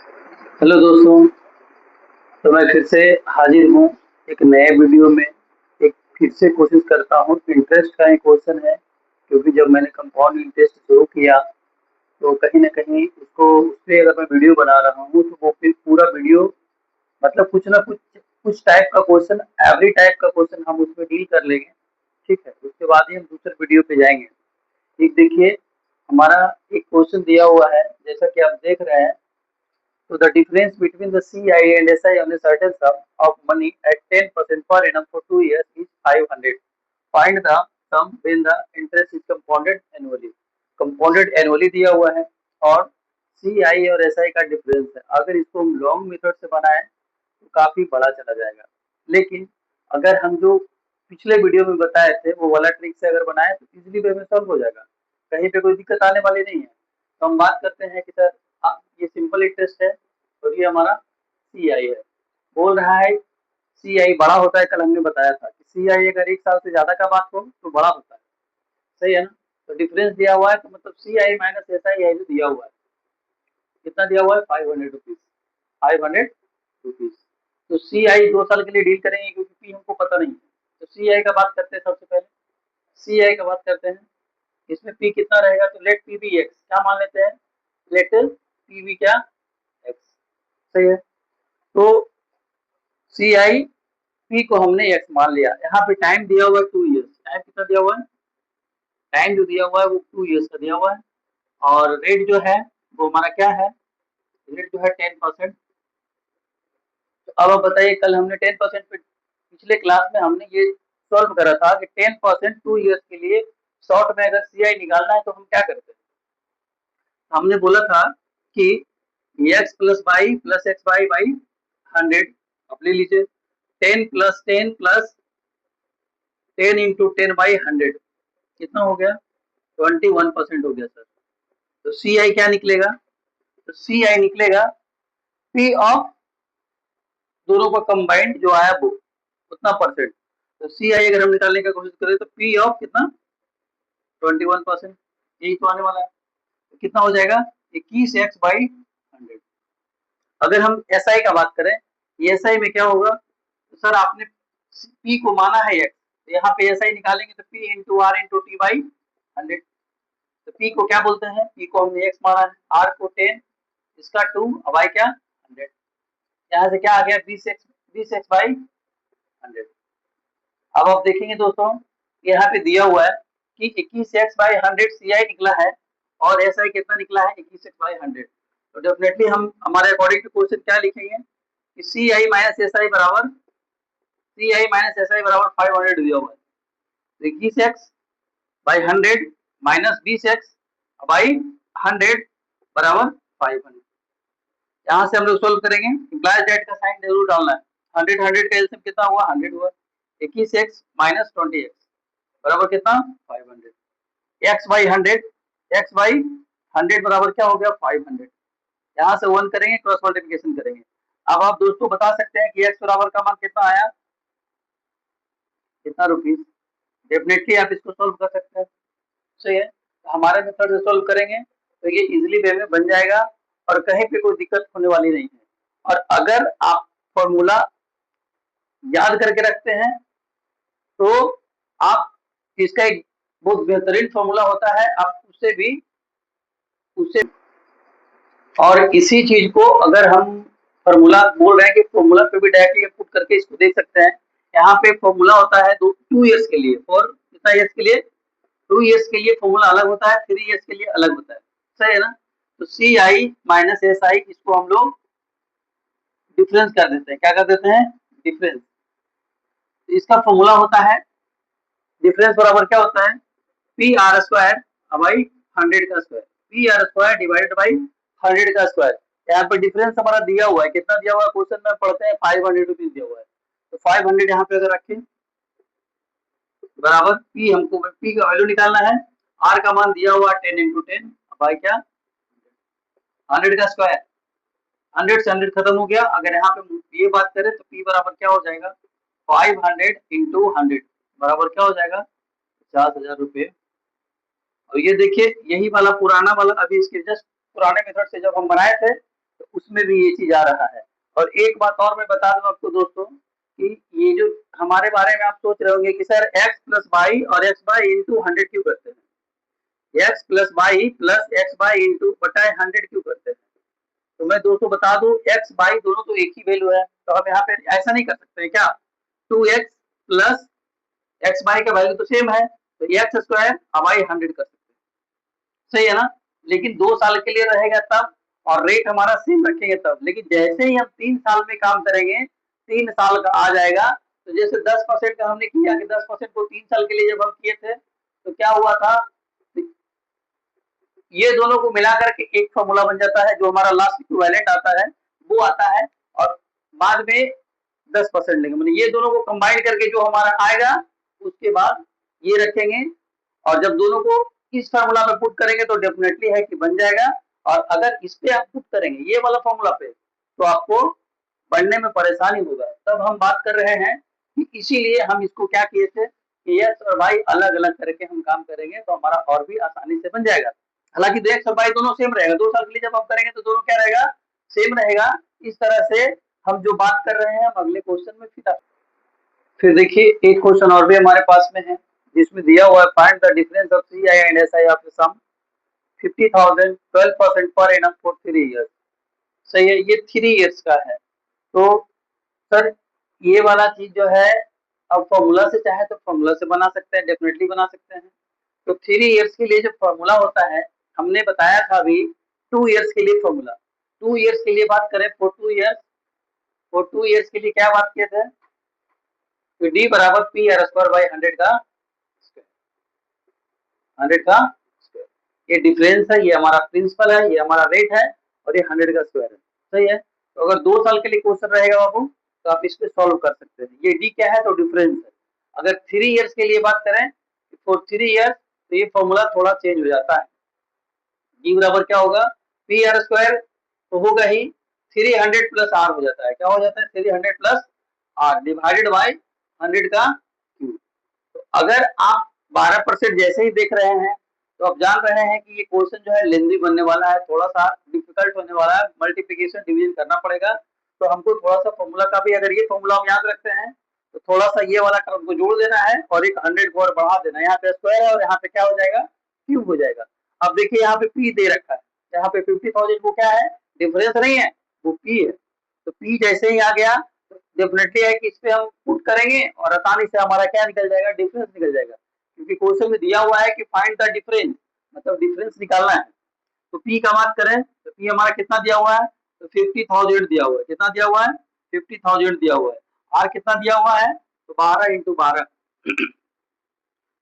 Hello दोस्तों। तो मैं फिर से हाजिर हूँ एक नए वीडियो में। एक फिर से कोशिश करता हूँ, इंटरेस्ट का एक क्वेश्चन है, क्योंकि जब मैंने कंपाउंड इंटरेस्ट शुरू किया तो कहीं न कहीं उसको उस पे अगर मैं वीडियो बना रहा हूँ तो वो फिर पूरा वीडियो मतलब कुछ ना कुछ कुछ टाइप का क्वेश्चन, एवरी टाइप का क्वेश्चन हम उसमें डील कर लेंगे। ठीक है? उसके बाद ही हम दूसरे वीडियो पे जाएँगे। एक देखिए, हमारा एक क्वेश्चन दिया हुआ है, जैसा कि आप देख रहे हैं। So the difference between the CI and SI on a certain sum of money at 10% per annum for 2 years is 500. Find the sum when the interest is compounded annually. Compounded annually दिया हुआ है और CI और SI का difference है। अगर इसको हम लॉन्ग मेथड से बनाएं तो काफी बड़ा चला जाएगा, लेकिन अगर हम जो पिछले वीडियो में बताए थे वो वाला ट्रिक से अगर बनाए तो इजीली वे में सॉल्व हो जाएगा। कहीं पे कोई दिक्कत आने वाली नहीं है। तो हम बात करते हैं कि सर ये सिंपल इंटरेस्ट है और ये हमारा CI है। बोल रहा है CI बड़ा होता है, कल हमने बताया था कि CI अगर 1 साल से ज्यादा का बात हो तो बड़ा होता है। सही है ना? तो डिफरेंस दिया हुआ है तो मतलब CI माइनस SI वैल्यू दिया हुआ है। कितना दिया हुआ है? 500 रुपीज। 500 रुपीज। तो CI 2 साल के लिए डील करेंगे क्योंकि P हमको पता नहीं है। तो CI का बात करते हैं सबसे पहले। CI का बात करते हैं। इसमें P कितना रहेगा? तो लेट P बी एक्स, क्या मान लेते हैं? लेट P बी क्या? एक्स। सही है। तो CI P को हमने एक्स मान लिया। यहाँ पे टाइम दिया हुआ है 2 ईयर्स। टाइम कितना दिया हुआ है? टाइम जो दिया हुआ है वो 2 ईयर्स का दिया हुआ है। और रेट जो है वो हमारा क्या है? रेट जो है 10%। तो अब आप बताइए, कल हमने 10% पे पिछले क्लास में हमने ये सॉल्व करा था कि 10% 2 ईयर्स के लिए शॉर्ट में अगर CI निकालना है तो हम क्या करते हैं? हमने बोला था कि x plus y plus x y by 100। अब ले लीजिए 10 + 10 + 10 इंटू 10/100 कितना हो गया? 21% हो गया सर। तो CI क्या निकलेगा? तो CI निकलेगा P ऑफ दोनों का कंबाइंड जो आया वो उतना परसेंट। तो CI अगर हम निकालने की कोशिश करें तो P ऑफ कितना? 21%। यही तो आने वाला है। तो कितना हो जाएगा? 21x/100। अगर हम SI का बात करें, SI में क्या होगा? तो सर आपने P को माना है x, तो यहाँ पे SI निकालेंगे तो P into R into T by 100। तो P को क्या बोलते हैं? P को हमने x माना है, R को 10, इसका 2, अब I क्या? 100। यहाँ से क्या आ गया? 20x/100। अब आप देखेंगे दोस्तों, यहाँ पे दिया हुआ है कि 21x/100 CI निकला है और SI कितना निकला है? 21x/100। तो डेफिनेटली हम हमारे अकॉर्डिंग टू क्वेश्चन क्या लिखेंगे कि CI माइनस SI बराबर 500 दिया हुआ है। तो 21x/100 माइनस 20x/100 बराबर 500। यहाँ से हम लोग सोल्व करेंगे। इम्प्लाइज डेट का साइन जरूर डालना है। 100 100 का एलसीएम कितना हुआ? 100 हुआ। 21x माइनस 20x बराबर कितना? 500। x/100 बराबर क्या हो गया? 500। यहाँ से 1 करेंगे, क्रॉस मल्टीप्लिकेशन करेंगे। अब आप दोस्तों बता सकते हैं कि x बराबर का मान कितना आया? कितना रुपीज? डेफिनेटली आप इसको सोल्व कर सकते हैं। सही है। तो हमारे मेथड से सोल्व करेंगे तो ये इजीली वे में बन जाएगा और कहीं पे कोई दिक्कत होने वाली नहीं है। और अगर आप फॉर्मूला याद करके रखते हैं तो आप इसका एक बहुत बेहतरीन फॉर्मूला होता है, आप उससे भी उससे और इसी चीज को अगर हम फॉर्मूला बोल रहे हैं कि फॉर्मूला पे भी डायरेक्टली पुट करके इसको देख सकते हैं। यहाँ पे फॉर्मूला होता है 2 ईयर्स के लिए, और कितना ईयर्स के लिए? 2 ईयर्स के लिए फॉर्मूला अलग होता है, 3 ईयर्स के लिए अलग होता है। सही है ना? तो CI माइनस SI इसको हम लोग डिफरेंस कर देते हैं। क्या कर देते हैं? डिफरेंस। इसका फॉर्मूला होता है, डिफरेंस बराबर क्या होता है? PR² बाई 100 का स्क्वायर। PR² डिवाइडेड बाई 100 का स्क्वायर। यहाँ पर डिफरेंस हमारा दिया हुआ है, कितना दिया हुआ है क्वेश्चन में पढ़ते हैं? 500 रुपीज दिया हुआ है। तो 500 यहाँ पे अगर रखें बराबर P, हमको P का वैल्यू निकालना है। R का मान दिया हुआ 10 इंटू 10 बाई क्या? 100 का स्क्वायर। 100 से 100 खत्म हो गया। अगर यहाँ पे ये बात करें तो P बराबर क्या हो जाएगा? 500 इंटू 100 बराबर क्या हो जाएगा? 50,000 रुपये। और ये देखिए, यही वाला पुराना वाला, अभी इसके जस्ट पुराने मेथड से जब हम बनाए थे तो उसमें भी ये चीज आ रहा है। और एक बात और मैं बता दूं आपको दोस्तों कि ये जो हमारे बारे में आप सोच रहे होंगे कि सर एक्स प्लस वाई और एक्स बाई इंटू 100 क्यों करते हैं, x plus y plus x by into बटा 100 क्यों करते हैं। तो मैं दोस्तों बता दूं एक्स बाई दोनों तो एक ही वैल्यू है, तो हम यहाँ पे ऐसा नहीं कर सकते हैं क्या, 2x प्लस एक्स बाई का वैल्यू तो सेम है, तो एक्स स्क्वायर बाई 100 कर सकते हैं, सही है ना। लेकिन 2 साल के लिए रहेगा तब, और रेट हमारा सेम रखेंगे तब। लेकिन जैसे ही हम 3 साल में काम करेंगे, 3 साल का आ जाएगा, तो जैसे 10% का हमने किया कि 10% को 3 साल के लिए जब हम किए थे तो क्या हुआ था, ये दोनों को मिला करके एक फॉर्मूला बन जाता है, जो हमारा लास्ट इक्विवेलेंट आता है वो आता है, और बाद में 10% लेंगे, मतलब ये दोनों को कंबाइन करके जो हमारा आएगा उसके बाद ये रखेंगे, और जब दोनों को इस फॉर्मूला में पुट करेंगे तो डेफिनेटली है कि बन जाएगा। और अगर इस पे आप पुट करेंगे ये वाला फॉर्मूला पे, तो आपको पढ़ने में परेशानी होगा। तब हम बात कर रहे हैं कि इसीलिए हम इसको क्या किए थे कि एक्स और वाई अलग अलग करके हम काम करेंगे, तो हमारा और भी आसानी से बन जाएगा। हालांकि एक्स और वाई दोनों सेम रहेगा, 2 साल के लिए जब हम करेंगे तो दोनों क्या रहेगा, सेम रहेगा। इस तरह से हम जो बात कर रहे हैं हम अगले क्वेश्चन में फिर देखिए एक क्वेश्चन और भी हमारे पास में है, जिसमें दिया हुआ है find the difference of C I and S I of the sum 50,000 12% per annum for 3 years. सही है, ये 3 ईयर्स का है। तो सर ये वाला चीज जो है, अब फॉर्मूला से चाहे तो फॉर्मूला से बना सकते हैं, डेफिनेटली बना सकते हैं। तो 3 ईयर्स के लिए जो फॉर्मूला होता है, हमने बताया था अभी 2 ईयर्स के लिए फॉर्मूला। 2 ईयर्स के लिए बात करें, फॉर 2 ईयर्स के लिए क्या बात किए थे, तो डी बराबर पी आर स्क्वायर बाई 100 का स्क्वायर, 100 का स्क्वायर। ये डिफरेंस है, ये हमारा प्रिंसिपल है, ये हमारा रेट है, और ये 100 का स्क्वायर है, सही है। तो अगर 2 साल के लिए क्वेश्चन रहेगा बाबू, तो आप इस पे सॉल्व कर सकते हैं। ये डी क्या है, तो डिफरेंस है। अगर 3 ईयर्स के लिए बात करें, फॉर 3 ईयर्स, तो ये फॉर्मूला थोड़ा चेंज हो जाता है। जी बराबर क्या होगा, पी आर स्क्वायर तो होगा ही, 300 प्लस आर हो जाता है, क्या हो जाता है, 300 प्लस आर डिवाइडेड बाई 100 का क्यूब। तो अगर आप 12% जैसे ही देख रहे हैं, तो आप जान रहे हैं कि ये क्वेश्चन जो है लेंदी बनने वाला है, थोड़ा सा डिफिकल्ट होने वाला है, मल्टीप्लिकेशन डिवीजन करना पड़ेगा। तो हमको थोड़ा सा फॉर्मूला का भी, अगर ये फॉर्मूला हम याद रखते हैं, तो थोड़ा सा ये वाला टर्म को जोड़ देना है और एक 100 को और बढ़ा देना है। यहाँ पे स्क्वायर है और यहाँ पे क्या हो जाएगा, क्यूब हो जाएगा। अब देखिए यहाँ पे पी दे रखा है, यहाँ पे 50,000 को क्या है, डिफरेंस नहीं है, वो पी है। तो पी जैसे ही आ गया, डेफिनेटली है कि इस पे हम पुट करेंगे और आसानी से हमारा क्या निकल जाएगा, डिफरेंस निकल जाएगा। क्योंकि क्वेश्चन में दिया हुआ है कि फाइंड द डिफरेंस, मतलब डिफरेंस निकालना है। तो पी का बात करें तो पी हमारा कितना दिया हुआ है, तो 50,000 दिया हुआ है, कितना दिया हुआ है, 50,000 दिया हुआ है। आर कितना दिया हुआ है, तो 12 इंटू 12,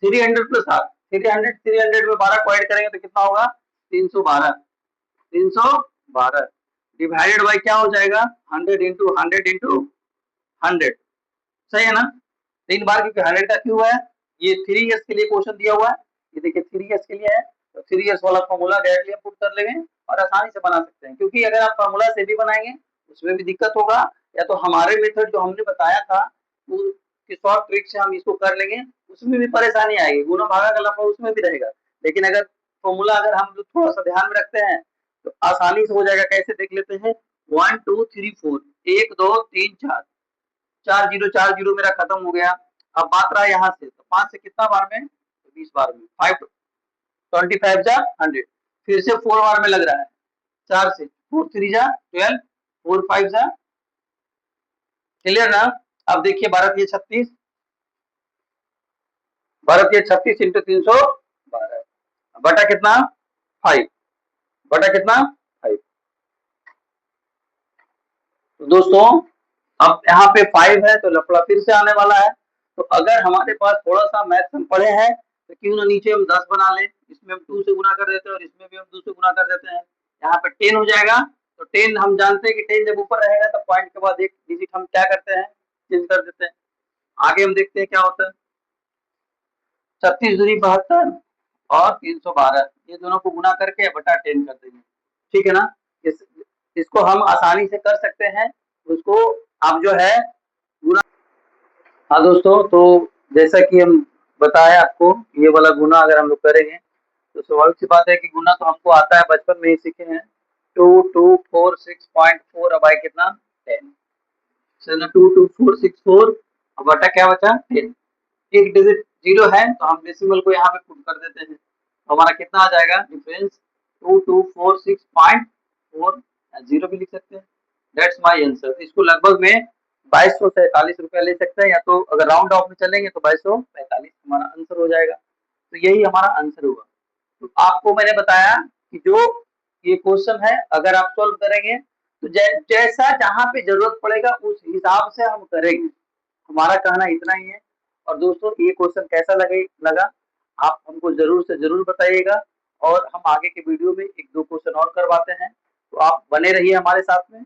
300 प्लस आर, 300 में 12 को ऐड करेंगे तो कितना होगा, 312, 312 डिवाइडेड बाई क्या हो जाएगा, 100 इंटू 100 इंटू 100, सही है ना। 3 बार, क्योंकि 100 का क्यूब है। ये 3 ईयर्स के लिए क्वेश्चन दिया हुआ है, ये देखिए 3 ईयर्स के लिए है, तो 3 ईयर्स वाला फॉर्मूला डायरेक्टली हम पुट कर लेंगे और आसानी से बना सकते हैं। क्योंकि अगर आप फॉर्मूला से भी बनाएंगे उसमें भी दिक्कत होगा, या तो हमारे मेथड जो हमने बताया था कि शॉर्ट ट्रिक से हम इसको कर लेंगे, उसमें भी परेशानी आएगी, गुना भागा का लफड़ा उसमें भी रहेगा। लेकिन अगर फॉर्मूला अगर हम थोड़ा सा ध्यान में रखते हैं तो आसानी से हो जाएगा। कैसे देख लेते हैं, 1 2 3 4, 1 2 3 4, 4 0 मेरा खत्म हो गया। अब बात रहा यहाँ से, तो 5 से कितना बार में, तो 20 बार में, 5 25 जा 100, फिर से 4 बार में लग रहा है, 4 से 4 3 जा 12, 4 5 जा, क्लियर ना। अब देखिए 12 ये 36 इंटू 312 बटा कितना 5, बटा कितना 5। तो दोस्तों अब यहाँ पे 5 है तो लफड़ा फिर से आने वाला है। तो अगर हमारे पास थोड़ा सा मैथ हम पढ़े हैं तो क्यों ना नीचे हम 10 बना लें, इसमें हम 2 से गुना कर देते हैं और इसमें भी हम 2 से गुना कर देते हैं। यहाँ पे 10 हो जाएगा। तो 10 हम जानते हैं कि 10 जब ऊपर रहेगा तो पॉइंट के बाद एक डिजिट हम क्या करते हैं, चेंज कर देते हैं। आगे हम देखते हैं क्या होता है, 36 दूनी 72 और 312, ये दोनों को गुना करके बटा 10 कर देंगे, ठीक है ना। इसको हम आसानी से कर सकते हैं, उसको आप जो है गुना। हाँ दोस्तों, तो जैसा कि हम बताया आपको, ये वाला गुना अगर हम लोग करेंगे तो स्वाभाविक सी बात है कि गुना तो हमको आता है, बचपन में ही सीखे हैं। 2246.4 अब आए कितना 10। चलो 22464 अब बटा क्या बचा 10। एक डिजिट जीरो है तो हम डेसिमल को यहाँ पे पुट कर देते हैं, तो हमारा कितना आ जाएगा डिफरेंस 2246.4, जीरो भी लिख सकते हैं। That's my answer. इसको लगभग में 2247 रुपया ले सकते हैं, या तो अगर राउंड ऑफ में चलेंगे तो 2245 हमारा आंसर हो जाएगा। तो यही हमारा आंसर हुआ। तो आपको मैंने बताया कि जो ये क्वेश्चन है अगर आप सॉल्व करेंगे तो जैसा जहां पे जरूरत पड़ेगा उस हिसाब से हम करेंगे। हमारा कहना इतना ही है। और दोस्तों ये क्वेश्चन कैसा लगा आप हमको जरूर से जरूर बताइएगा, और हम आगे के वीडियो में एक दो क्वेश्चन और करवाते हैं, तो आप बने रहिए हमारे साथ में।